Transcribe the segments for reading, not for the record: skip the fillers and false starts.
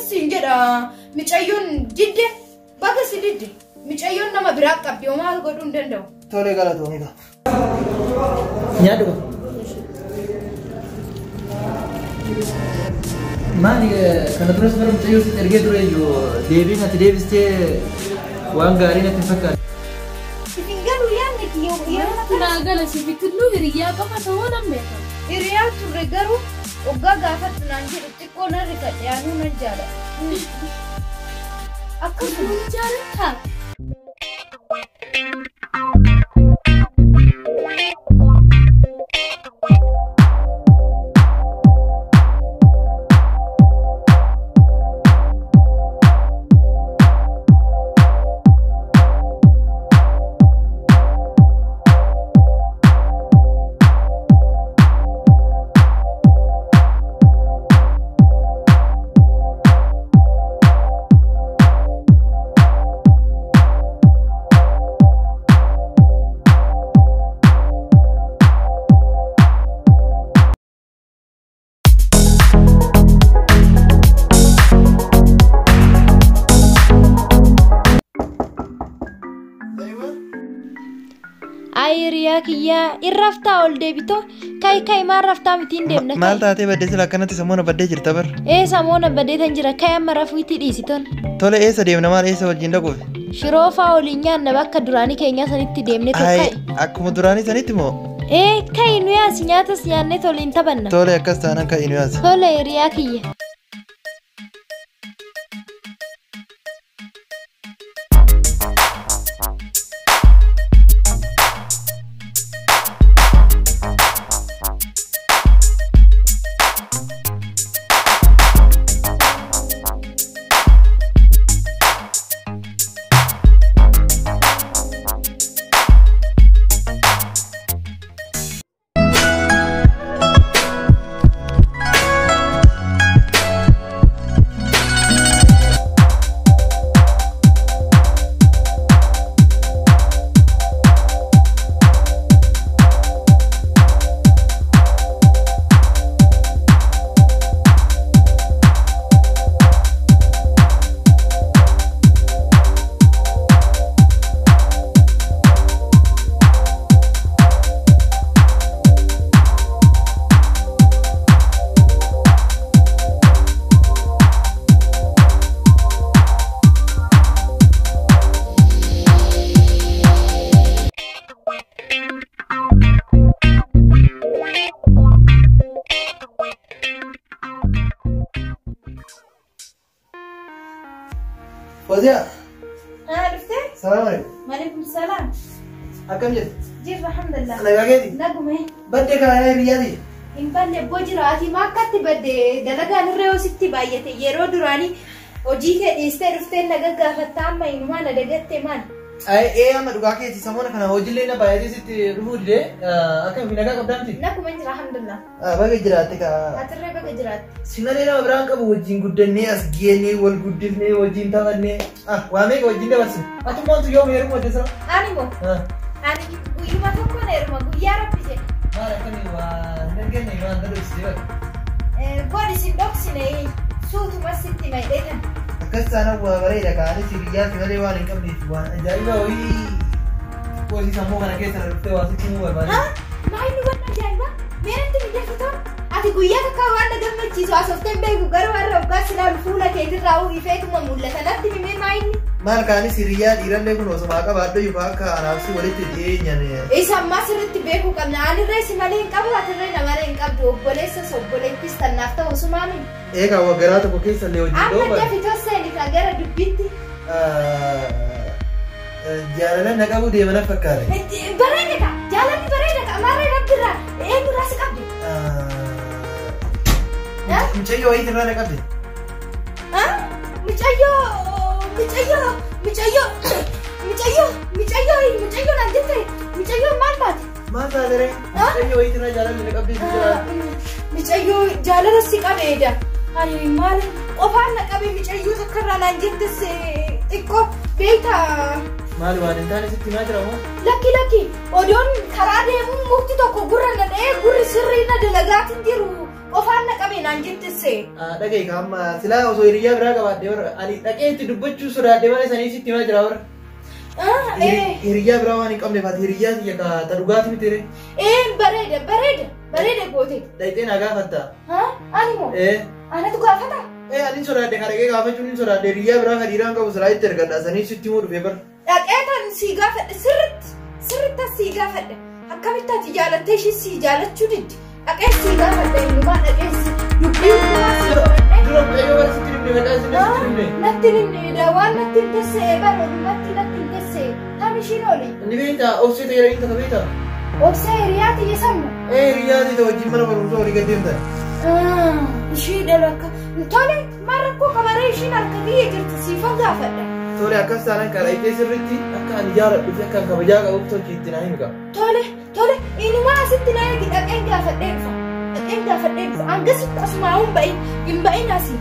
Sinjera micayon didde baga sididde micayon nama biraa qabdi maal godhuu danda'u tole galatoomika nyaadhu maali kana dura sabara micayon si ergee ture iyyuu deebiin ati deebistee waan gaarii natti hin fakkaatu Singalu yaanni kiyoo Naagala sibitillu hiriyaa qaba ta'uu dandeenya. hiriyaa turre garuu waggaa gaafatti naan jedhu xiqqoo narri kadhaanuu nan jaalladha. Akkasuma jaalladha. Ayriya kiya irrafta ol debito kai ma rafta mitin demna maal taatee baddee sila akkanatti samoona baddee jirta bar samoona baddee tan jira kai amma rafuiti dhiisiton tole eessa deemna maal eessa wajjin dhaquuf shiroofa oliin nyaanna bakka duraanii keenya sanitti deemne tokkai akkuma duraanii sanitti moo kai nu yaasi nyaatas nyaanne toliin taphanna tole akkas taanan kai nu yaasi tole ayriya kiya Fozia عرفتي؟ السلام عليكم وعليكم السلام أكم جد جيب الحمد لله أنا قاعد نقوم بدك على رياضي إن بلي بوجراتي ما كنت بدي دلقا نريو ستي بايتي يرو دراني وجيك استرفتين نقا فتام ما إنما ندقت مان إيه أما دوكا كي تسمونه كنا هوجلنا بايدي ست رفود ده أكم في نقا قدامتي نقوم إنجر الحمد لله بقى جراتك هترى بقى جرات سينارينا برانك أبو وجين قدني أسجيني والقدني وجين تغني وامك وجين ده بس أتوم أنتو يوم يرمو جسرا أنا مو أنا ويوم ما تكون يرمو يا ربي جي ما ركني ونرجعني ما ندرس سيبك قولي سندوكسيني سوت ما ستي ما يدين أكستانا وبريدة كانت سيريات سيناريو وان إنكم نيجوان جايبا وي سامو كنا كيسنا رفته واسيتي مو بربادي ما هي نقول جايبا مين أنت مجهزتهم أتي قويا كاوان نقدر نتشيز واسفتين بيجو قروا الربع سنا الفولة كيد راو يفيتهم مملة ثلاثة مين ما يني maal kaani siriyaa dhiirallee kun osoo maaqa baadhoo yookaan akka anaafsi walitti dhiyeenyaan isa ammaa sirriitti beekuu qabna aanirra isi malee hin qabu atirra namarra hin qabdu obboleessas obboleettis tannaaf ta'u sumaami eegaa waggaraa tokko keessa illee hojii dooba amma dafitoo seenita gara dubbitti jaalala na qabu deemana fakkaate bareedadha jaalalli bareedadha amaarree rabdirraa eenyurraa si qabdi mucayyoo wayiitirraa na qabde mucayyoo naan jette mucayyoo maal taate maal taate mucayyoo wayiitirraa jaalalli na qabde mucayyoo jaalala si qabeedha ani maal qofaan na qabe mucayyoo takkarraa naan jettes xiqqoo beektaa Maal waan hin taane sitti maa jira moo? Lakki odoon karaa deemuun mukti tokko gurra nadhee gurri sirrii na dalagaatiin jiru qofaan na qabeenaan jettisse. Dhagee kaamma silaa osoo hiriyaa biraa qabaadde warra ani dhaqee itti dubbachuu sodaadde malee sanii sitti maa jira warra? Hiriyaa biraa waan hin qabne faati hiriyaa xiyya ta dhugaatii miti ree? Bareeda goote. Dhaqxee naa gaafatta? Ani moo? Anatu gaafata? Ani sodaadde kan dhaqee gaafachuun hin sodaadde hiriyaa biraa kan dhiiraan qabu silaa itti ergadha sanii sitti muu dhufee bara. Dhaqee tan sii gaafadhe sirritti sii gaafadhe akkamitti ati jaalattee ishii sii jaalachuu diddi dhaqee sii gaafadhe innumaa dhaqee dubbii hundumaa sii godhadhe. Dura qayyoo waan sitti dhibne maqaa sitti dhibne. Natti dhibne waan natti hin dessee baroodumatti natti hin dessee tam ishiin oole. Inni beektaa obsee ta'e inni takka beektaa? Obsee hiriyaa xiyya sammu. Hiriyaa ta'e wajjin mana barumsaa walii gad deemtan. Ishii dhalakka tole maal rakkoo qabaree ishiin harka biyya jirti siifan gaafadha. Tole akkas taanaan karaa itti sirriitti akka ani jaaladhu fi akka kabajaa qabuuf tokko itti naa himu qaba. Tole inumaa asitti na eegi dhaqeen gaafadhee dhufa hangasitti asumaa hin ba'in asii.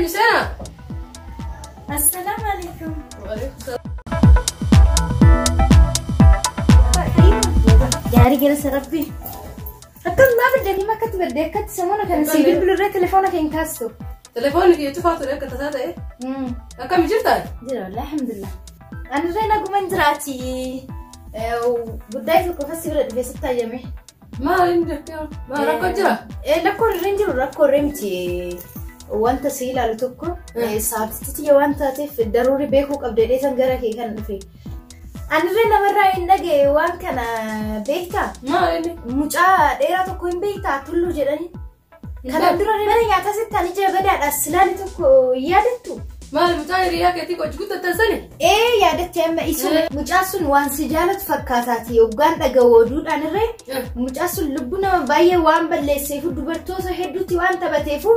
Misena. Assalaamu alaikum. Gaarii galasa rabbii. Akkam maa biddanii makkatti baddee akkatti samoona kana sii bilbilurree telefoona keenya kaastu. Telefoonni kee cufaatu akka tasaa ta'e. Akkami jirtaa? Jira walaa alhamdulillah. Anirree naguman jiraati. Guddaa tokko fassi bira dhufee sitti ayyame. Maal inni rakkoo jira? Rakkoo irra hin jiru rakkoo irra miti. Wanta si ilaalu tokko saabsititi waan taateef daruuri beekuu qabdee san gara kee kan dhufe. Anirree namarraa hin dhagee waan kana beektaa? Maal inni? Mucaa dheeraa tokko hin beektaa tulluu jedhani. Kanaan dura mana nyaataa sitti ani jira gadaadhaas silaani tokko yaadattu. Maal mucaa hiriyaa keetii qochi guddattan sani? Yaadattee amma isu mucaa sun waan si jaalatu fakkaataati yoggaan dhaga'u oduudhaan irree mucaa sun lubbuu nama baay'ee waan balleesseefu dubartoota hedduutti waan taphateefu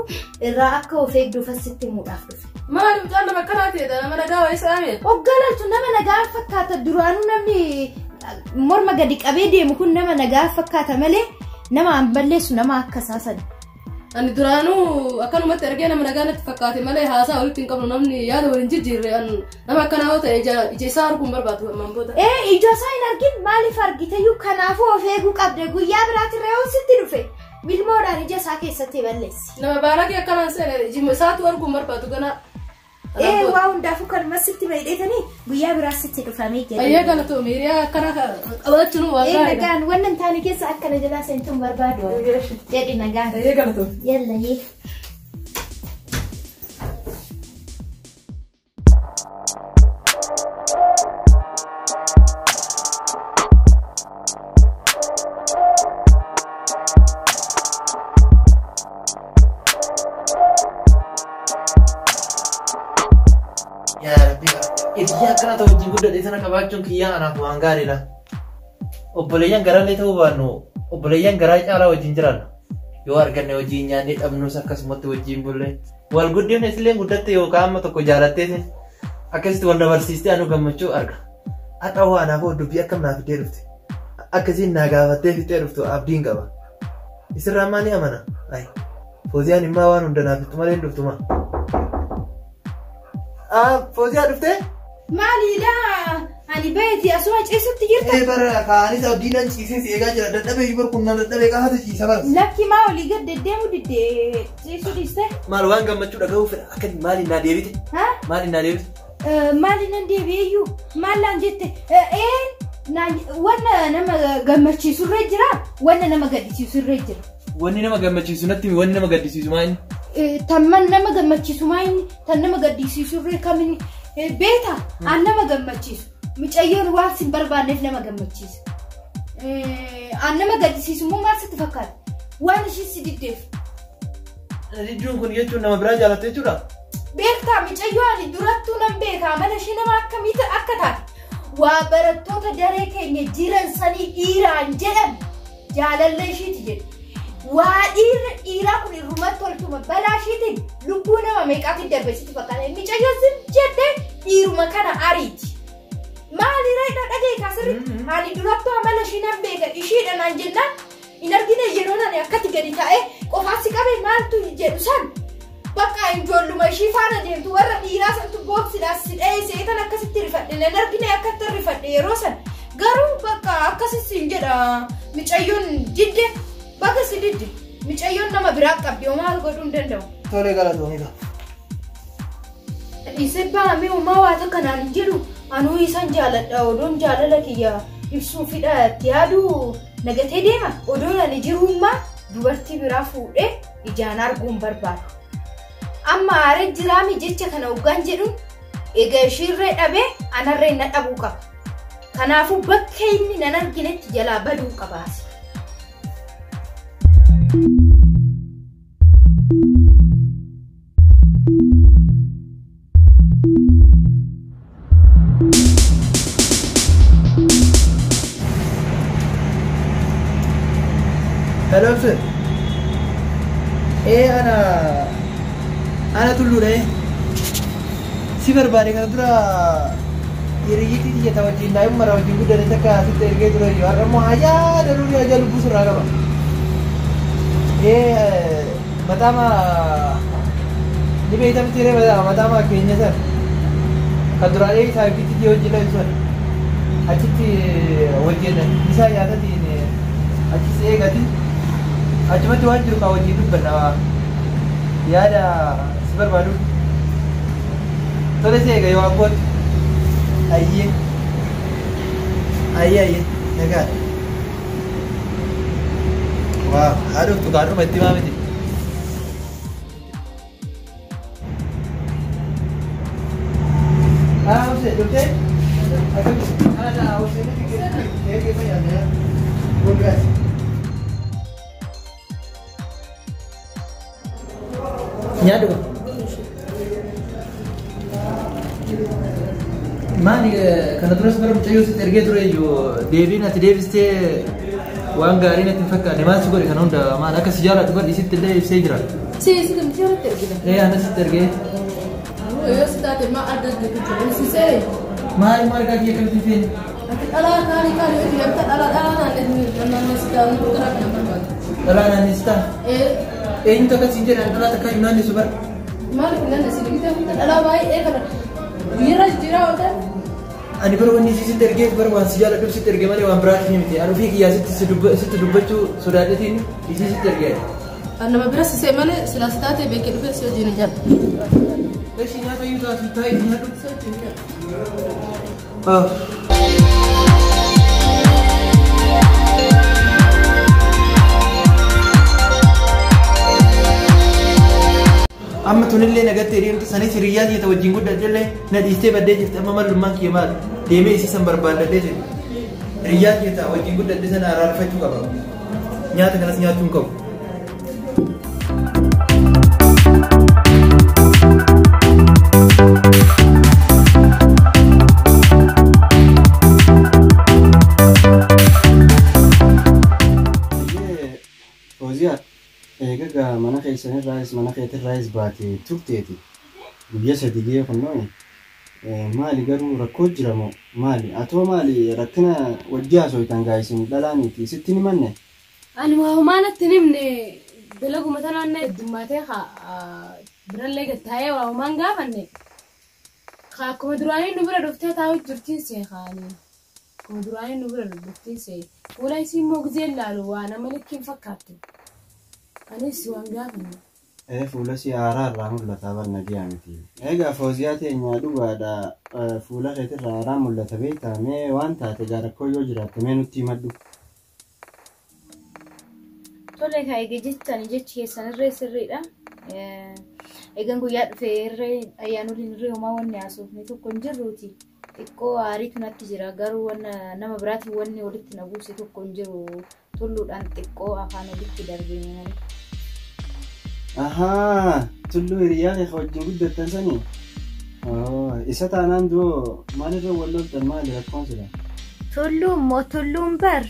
irraa akka of eegduuf asitti himuudhaaf dhufe. Maal mucaan nama akkanaa ta'edha nama nagaa wayii saamee? Hogganaltu nama nagaa fakkaata duraanuu namni morma gadi qabee deemu kun nama nagaa fakkaata malee nama an balleessu nama akkasaa sana. Ani duraanuu akkanumatti argee nama nagaa natti fakkaate malee haasaa walitti hin qabnu namni yaada waliin jijjiirre nama akkanaa yoo ta'e ija isaa arguun barbaadu mamboota. Ija isaa hin argin maaliif argiteyyuu kanaafuu of eeguu qabde guyyaa biraatirra yoo sitti dhufe milmoodhaan ija isaa keessatti balleessi. Nama baaragee akkanaan seene ijima isaatu arguun barbaadu ganaa. Waa hundaafuu kanuma sitti baay'eetanii guyyaa biraa sitti dhufamee jedhe. Ayyee galatoom hiriyaa akkana qabachuun waa gaariidha. Nagaan wannan taane keessa akkana jalaa seentuun barbaadu. Jedhi nagaan. Ayyee galatoom. Yalla yee. Hiriyaa akkana ta'u wajjin guddatee sana qabaachuun kiyyaa anaaf waan gaariidha. Obboleeyyan garaallee ta'uu baannu obboleeyyan garaa caalaa wajjin jiraanna. Yoo arganne wajjin nyaannee dhabnus akkasumatti wajjin bullee wal guddifne isillee guddatte yookaan amma tokko jaalatteetiin akkasitti wal dabarsiistee anu gammachuu arga. Hadha waa anaaf dubbii akkam naaf fiddee dhufte. Akkasiin naa gaafattee fiddee dhuftu abdiin qaba. Isirraa maa ni amana? Fooziyaan immoo waan hunda naaf fixu malee hin dhuftuma. Fooziyaa dhuftee? Maalidha? Ani beeti asuma ciisutti jirta. Bara kaanis abdiidhaan ciisee si eegaa jira. Dadhabee ibar kunnaan dadhabee qahaata ciisa bara. Lakki maa olii gad deddeemu diddee ciisuu dhiiste? Maal waan gammachuu dhagahuu fedha akkati maaliin naa deebite? Maaliin naa deebite? Maaliin nan deebi'eeyyuu? Maallaan jette? Wanna nama gammachiisurree jira? Wanna nama gaddisiisurree jira? Wanni nama gammachiisu natti wanni nama gaddisiisu maali? Tamman nama gammachiisu maali? Tan nama gaddisiisurree kamini? Beeta an nama gammachiisu. Mucayyoon waan sin barbaanneef nama gammachiisa. An nama gaddisiisu immoo maal sitti fakkaata? Waan ishii si diddeef. Didduun kun jechuun nama biraa jaalatte jechuudha? Beektaa mucayyoo ani durattuu nan beekaa mana ishee nama akkamiiti akka taate. Waa barattoota daree keenya jiran sanii dhiiraan jedhan jaalallee ishiiti jedhe. Waa dhiiraa kun irrumatti tolchuma balaa ishiitiin lubbuu nama meeqaatti darbeessitu fakkaata. Mucayyoo sin jettee dhiiruma kana ariiti. Maali reedha dhageekaa sirri? Ani durattuu amala ishii nan beeka ishiidha naan jennaan hin argine yeroo nani akkatti gadi taa'ee qofaasi qabee maaltu jedhu san bakka ijoolluma ishii faana deemtu warra dhiiraa santu boobsiidhaas si dheessee tan akkasitti rifadhe nan argine akkatti rifadhe yeroo san garuu bakka akkasitti hin jedha micayyoon didde bakka si didde micayyoon nama biraa qabdi maal godhuu hin danda'u. Tole galatoomii qaba. Isee baamee uumaa waata kanaan jedhu anuu isan jaaladha odoon jaalala kiyya ibsuufidha itti yaadu nagatee deema odoon ani jiruummaa dubartii biraa fuudhee ijaan arguun barbaadu. Amma aare jiraami jecha kana hoggaan jedhuun egaa ishiirree dhabee anarree na dhabuu qaba. Kanaafuu bakka inni nan arginetti jalaa baduu qabaas. Hello sir. Ana tullu deh. Si berbanding kan dura diri dia tahu cinta yang marah juga dari cakap kita gitu loh. Orang mau aja dulu dia aja lupa surah apa. Pertama ini hitam ciri pertama kayaknya sir. Kadura ini saya kita dia uji lagi sir. Aci ujian bisa ya tadi ini. Aci saya ganti. Cuma tuan juga kau jitu benar. Ya ada super baru. Terus saya gaya waktu. Ayah, ya kan? Wah, aduh tuh karo mati mami ti. Usah, dokter. Ada usah ni kita apa ya? Boleh. Nyadu. Mani kana terus baru mencari terge terus Devi nanti Devi ste uang gari nanti fakar ni masuk ke kana unda mana kas sejarah tu kan isi tende sejarah. Si kan sejarah terge. Anak terge. Yo sudah terima ada gitu si se. Mari kaki kan tifin. Ala kali itu yang tak ala nanti mana sudah bergerak nampak. Ala nanti sudah. Ini tu kan sejarah ala tak kau nanti super. Mari kita nasi kita ala baik kan. Miraj jira udah. Ani baru ini sisi terge baru wan sejarah tu sisi terge mana wan berat ni mesti. Anu fikir ya situ dubbat tu sudah ada sini sisi terge. Nama beras sisi mana selasa tadi bekir bekir sih jadi jat. Sini apa itu asal ini ada. Amma tunillee nagatti hiriirtu sanis hiriyaa jeta wajjin guddatillee na dhiistee baddee jirti amma mallummaan kee maal deemee isii san barbaadadhee jiru hiriyaa jeta wajjin guddadhe sana araarfachuu qaba nyaata kanas nyaachuu hin qabu. Egaa mana keessanii raayis mana keetiin raayis baatee turteeti guyyaa sadii gahee kunnooni maali garuu rakkoo jira moo maali atoo maali rakkina wajji haasooytan gaayisin dhalaaniiti sitti ni manne ani waahumaanatti nimne dalaguma tanaanna heddummaatee birallee gattaa'ee waahumaan gaafanne akkuma duraanii nu bira dhuftee taa'u jirtiinse kaanii akkuma duraanii nu bira dhuftiinse fuula isii immoo gizeen laalu waa nama likkiin fakkaatte. Anis waan gaafanne. Fuula si haaraa irraa mul'ata barna diyaamiti. Egaa Fooziyaa teenya dhugaadha fuula keetirraa haaraa mul'ata beektaa mee waan taate gaa rakkoo yoo jiraatte mee nutti himadhu. Tole egaa jettani jechi keessan irree sirriidha. Egaan guyyaa dhufee irree ayyaanoliin irree homaa wanni haasofne tokko hin jirruuti. Xiqqoo aariitu natti jira garuu nama biraatiin wanni walitti na buuse tokko hin jiru. Tulluudhaan xiqqoo afaan walitti darbee malee. Ahaa, tulluu hiriyaa kee wajjin guddattan sanii. Isa taanaan doo maalirra wal loltan maali rakkoon sila? Tulluun moo tulluun bar?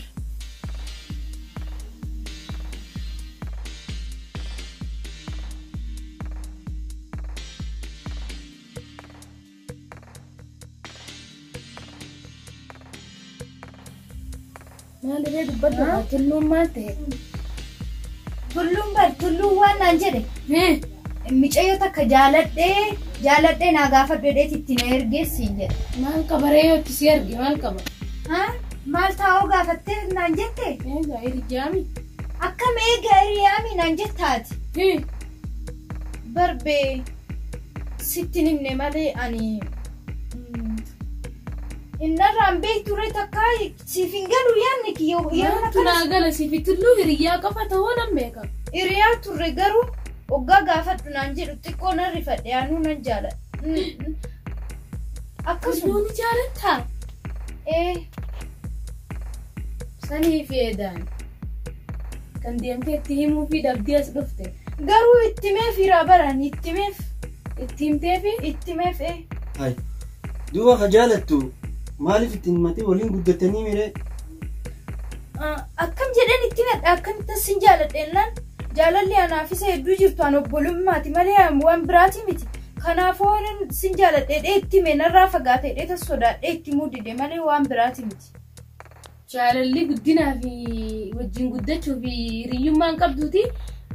Maalirra dubbadhu tulluun maal ta'e? Tulluun bar tulluun waan naan jedhe. Micayyoo takka jaaladhee naa gaafadhu jedheet itti na ergeessiin jedha. Maal qaba reeyoo itti si erge maal qaba? Maal taa'oo gaafattee naan jette? Eegaa hiriyaami. Akkam eegaa hiriyaami naan jettaati? Barbee sitti himne malee ani innarraan beekture takka siif hin galu yaadni kiyyoo yeroo tunaa gala siif tulluu hiriyaa qofa ta'uu nan beeka. Hiriyaa turre garuu oggaa gaafadhu naan jedhu xiqqoo nan rifadhe anuu nan jaaladha. Akkasuma ni jaalattaa? Sanii fi eedaan kan deemtee itti himuu fi dhabdee as dhufte. Garuu ittimeef hiraa baran ittimeef. Itti himteefi? Ittimeef Hai. Duuba ka jaalattu maaliif ittiin himatee waliin guddatanii miree? Akkam jedheen itti himedha akkamitti sin jaaladheennan jaalalli anaafisa hedduu jirtu an obbolummaati malee waan biraati miti. Kanaafuu sin jaaladheedhee itti hime narraa fagaateedhee tas sodaadhee itti himuu dide malee waan biraati miti. Jaalalli guddinaa fi wajjin guddachuu fi hiriyyummaan qabduuti.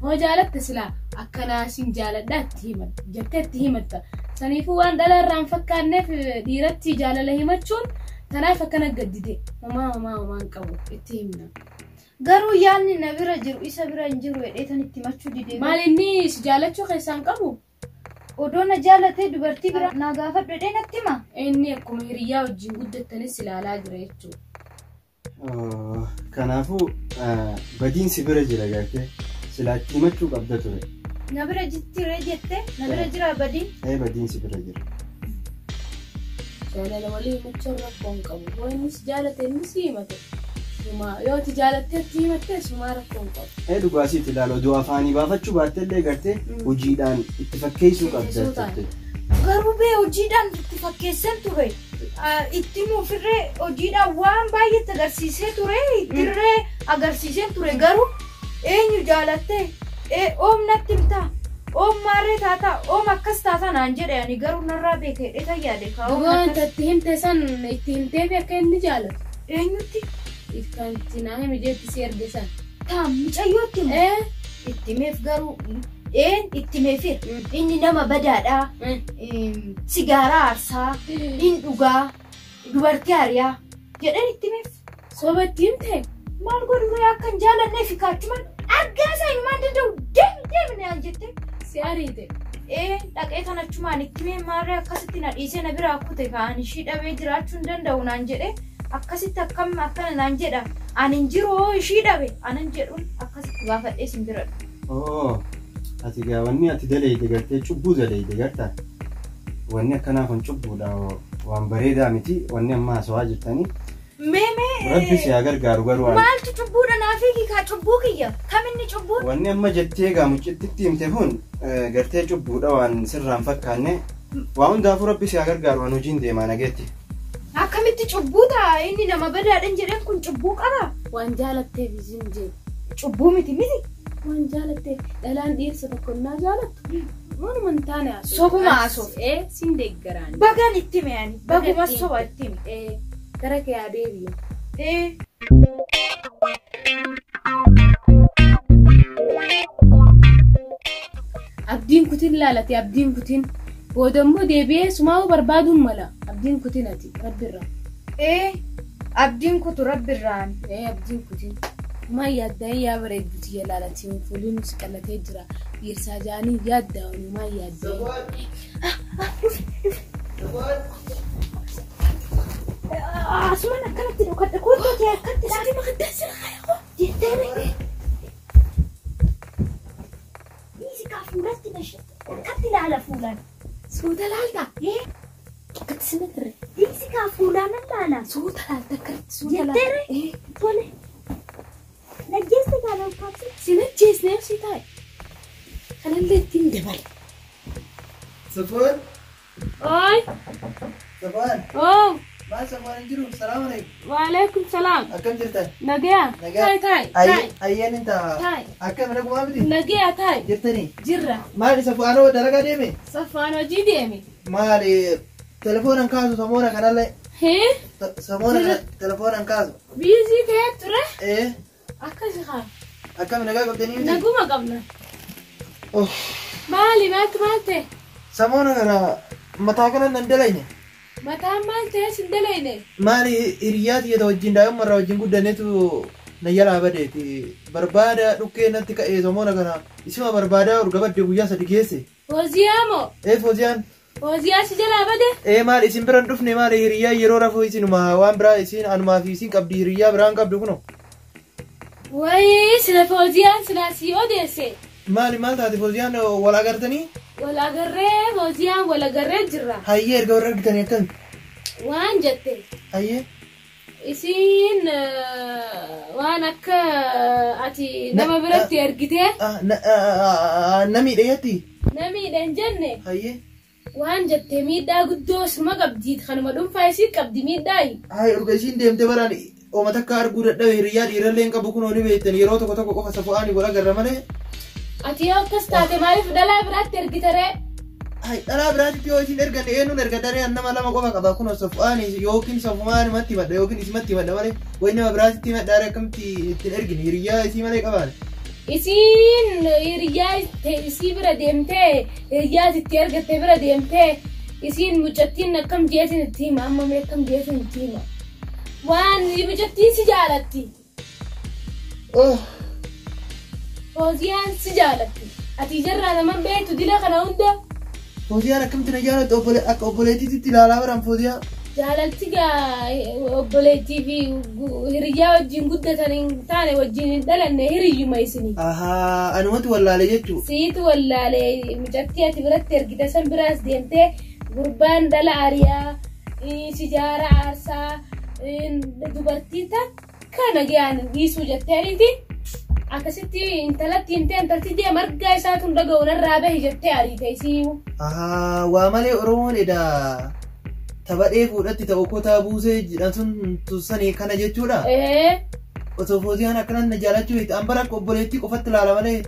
Hoo jaalatte silaa akkanaa sin jaaladhaa itti himatta jettee itti himatta. Saniifuu waan dhala irraan fakkaanneef dhiiratti jaalala himachuun tanaaf akkana gaddide. Homaan qabu itti himna. Garuu yaadni na bira jiru isa bira hin jiru jedheetan itti himachuu dide. Maal inni si jaalachuu keessaan qabu? Odoo na jaalatee dubartii bira naa gaafadhu jedhee natti hima. Inni akkuma hiriyyaa wajjin guddattanis ilaalaa jira jechuudha. Kanaafuu badiin si bira jira gartee silaa itti himachuu qabda ture. Na bira jirtire jette na bira jira badiin. Badiin si bira jira. Jaalala walii himachuun rakkoon qabu. Hoo innis jaalate innis himate. Yoo ti jaalattee itti himattee sumaa rakkoon qabu. Dhugaasiitti ilaala oduu afaanii baafachuu baattellee gartee hojiidhaan itti fakkeessuu qabda. Garuu bee hojiidhaan itti fakkeesseen ture. Itti muufirree hojiidhaan waan baay'eetti agarsiisee ture. Ittirree agarsiisee ture garuu eenyu jaalattee oomnatti himtaa. Oom maarree taataa oom akkas taataa naan jedhe ani garuu narraa beekee dheetan yaade kaa'u. Wanta itti himte san itti himteefi akka inni jaalatu. Eenyutti? Kan itti naa hime jeetti si erge san. Taam mucayyootti himu. Itti himeef garuu itti himeefir inni nama badaadhaa. Sigaaraa aarsaa hin dhugaa dubartii hariyaa jedhan itti himeef. Soba itti himte? Maal godhuree akka hin jaalanneef kaachuman argaasaa hinumaan danda'u deemne naan jette. Si ariite? Dhaqee kanachumaan itti himee maarree akkasitti na dhiisee na biraa kute ka'an ishii dhabee jiraachuu hin danda'u naan jedhe. Akkasitti akkam akkana naan jedha ani hin jiru ishii dhabe anan jedhuun akkasitti gaafadhee sin bira dhufu. Ati gaa wanni ati daleeyde gartee cubbuu daleeyde gartaa wanni akkanaa kun cubbuudha waan bareedaa miti wanni amma haasawaa jirtanii. Rabbi si haa gargaaru garuu maaltu cubbuudha naafii kaa cubbuu kiyya kaminni cubbuu? Wanni amma jettee gaa mucittitti himte kun gartee cubbuudha waan sirraan fakkaanne waa hundaafuu rabbi si haa gargaaru waan hojiin deemaa nageetti. Akkamitti cubbuu ta'a inni nama badaadhan jedhan kun cubbuu qaba. Waan jaalatteef isin jedhu. Cubbuu miti miti. Waan jaalatteef dhalaan dhiirsa tokko naa jaalattu. Waanuma hin taane haasoo. Sobuma haasoo. Sin deeggaraan. Bagaan itti meeyani. Baguma soba itti mee. Gara kee adeebiyo. Abdiin kutin laalate abdiin kutin. Boodammoo deebi'ee sumaa'uu barbaaduun mala. Abdiin kutin ati rabbirraa. Abdiin kutu rabbirraan. Abdiin kutin. Maa yaaddaa yaa bareedduuti yaa laalatiin fuuliin si qallatee jira. Dhiirsaa jaanii yaaddaa wani maa yaaddaa. Asumaan akkanatti dhukadha koottootii akkatti dhaabee makaddaa sira haayoo jetteere. Dhiisi kaa fuulatti nashee akkatti ilaala fuulaan. Suuta laalta. Akkatti sinatire. Dhiisi kaa fuulaan ilaala. Suuta laalta akkatti suuta laalta. Jetteere. Tole. Najjeeste kaa lakkaabsi. Si najjeesneef si taa'e. Kanallee ittiin dabale. Safoon. Ooy. Safoon. Oo. Maal Safoon hin jiru? Salaamu alaikum. Waalaikum salaam. Akkam jirtan? Nagaa. Taa'e. Ayyeen hin ta'a. Akkam nagumaa miti? Nagaa taa'e. Jirtanii? Jirra. Maali Safoonoo dalagaa deeme? Safaan hojii deeme. Maali telefoonan kaasu samoora kanallee? Samoora telefoonan kaasu. Biizii ta'ee ture? Akkasi haa. Akkam nagaa qabdanii miti? Naguma qabna. Maalte. Samoona kana mataa kana nan dalayne. Mataan maalte sin dalayne. Maali hiriyaati yoo wajjin daa'imman irraa wajjin guddanneetu na jalaa badeeti. Barbaada dhukkee natti ka'ee samoona kana isuma barbaadaa urga badde guyyaa sadi geesse. Fooziyaa moo? Fooziyaan. Fooziyaa si jalaa bade? Maali isin biran dhufne maali hiriyaa yeroo rafuu isinuma waan biraa isin anumaa fi isin qabdi hiriyaa biraan qabdu kuno. Wayii sila Fooziyaan sila si odeesse. Maali maal taate Fooziyaan wal agartanii? Wal agarree Fooziyaan wal agarree jirra. Hayyee erga warra argitanii akkam? Waan jette. Hayyee. Isin waan akka ati nama biratti ergitee. Namiidha yetti? Namiidha hin jenne. Hayyee. Waan jette miidhaa guddoo suma qabdi kanuma dhuunfaa isii qabdi miidhaayi. Urga isiin deemte baraan ooma takka arguu dadhabe hiriyaa dhiirallee hin qabu kunoo ni beektan yeroo tokko tokko qofa safu'aanii wal agarra malee. Ati yoo akkas taate maaliif dhalaa biraatti ergitaree? Dhalaa biraatti yoo isin ergan eenyuun ergataree nama lama qofa qaba kunoo safu'aanii yookiin safu'aan matti madda yookiin isimatti madda malee wayi nama biraatti maddaare akkamitti ittiin ergin hiriyaa isii malee qabaan. Isin hiriyaa isii bira deemtee hiriyaa itti ergatte bira deemtee isin mucattiin akkam jeesin itti hima amma mee akkam jeesin itti hima. Waan mucattiin si jaalatti. Fooziyaan si jaalatti. Ati jarraa nama beektu dila kana hunda. Fooziyaan akkamitti na jaalatu akka obboleettiitti ilaalaa baran Fooziyaan. Jaalatti gaa obboleettii fi hiriyaa wajjin guddatan hin taane wajjin hin dhalanne hiriyyuma isinii. Anumatti wallaale jechuudha. Siitu wallaale mucattii ati biratti ergite san biraas deemtee gurbaan dhala ariyaa sijaara aarsaa dubartii takka nagayaan dhiisuu jetteeniiti. Akkasitti intalatti himtee intalti deema argaa isaatu dhaga'u narraa bahi jettee ariite isii. Waa malee Oromoon edhaa taphadhee fuudhatti ta'u kotaa buusee jedhamtuun tussanii kana jechuudha. Osoo Fooziyaan akkanan na jaalachuu hiitti ambara akka obboleettii qofatti ilaala malee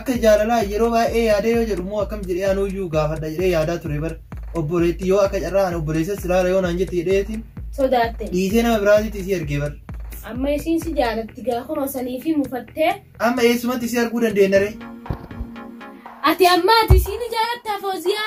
akka jaalalaa yeroo baay'ee yaadee yoo jedhu immoo akkam jedhee anuuyyuu gaafadha jedhee yaadaa ture bara obboleettii yoo akka carraa ani obboleessas ilaala yoo naan jette jedheetiin. Sodaatte. Dhiisee nama biraatitti isii ergee bara. Amma isiin si jaalatti gaafa sanii fi mufattee. Amma eessumatti isii arguu dandeenya ree? Ati amma ati isiin jaalattaa Fooziyaa?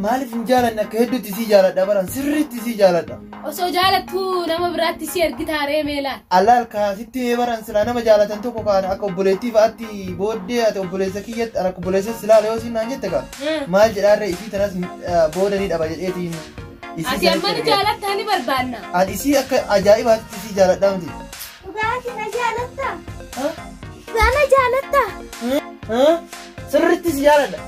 Maaliif hin jaalanne akka hedduutti isii jaaladha baran sirriitti isii jaaladha. Osoo jaalattuu nama biraatti si ergitaaree meelaan? Allaal kaasitti baran silaa nama jaalatan tokko kaan akka obboleettii fa'aatti booddee ati obboleessa kiyyatti akka obboleessa silaala yoo siin naan jette kaa maal jedhaarree isii tanas booda ni dhaba jedheetiin. Ati amma ni jaalattaa ni barbaanna. Ani isii akka ajaa'ibaatti isii jaaladha miti. Dhugaati na jaalatta. Sana jaalatta. Sirriitti si jaaladha.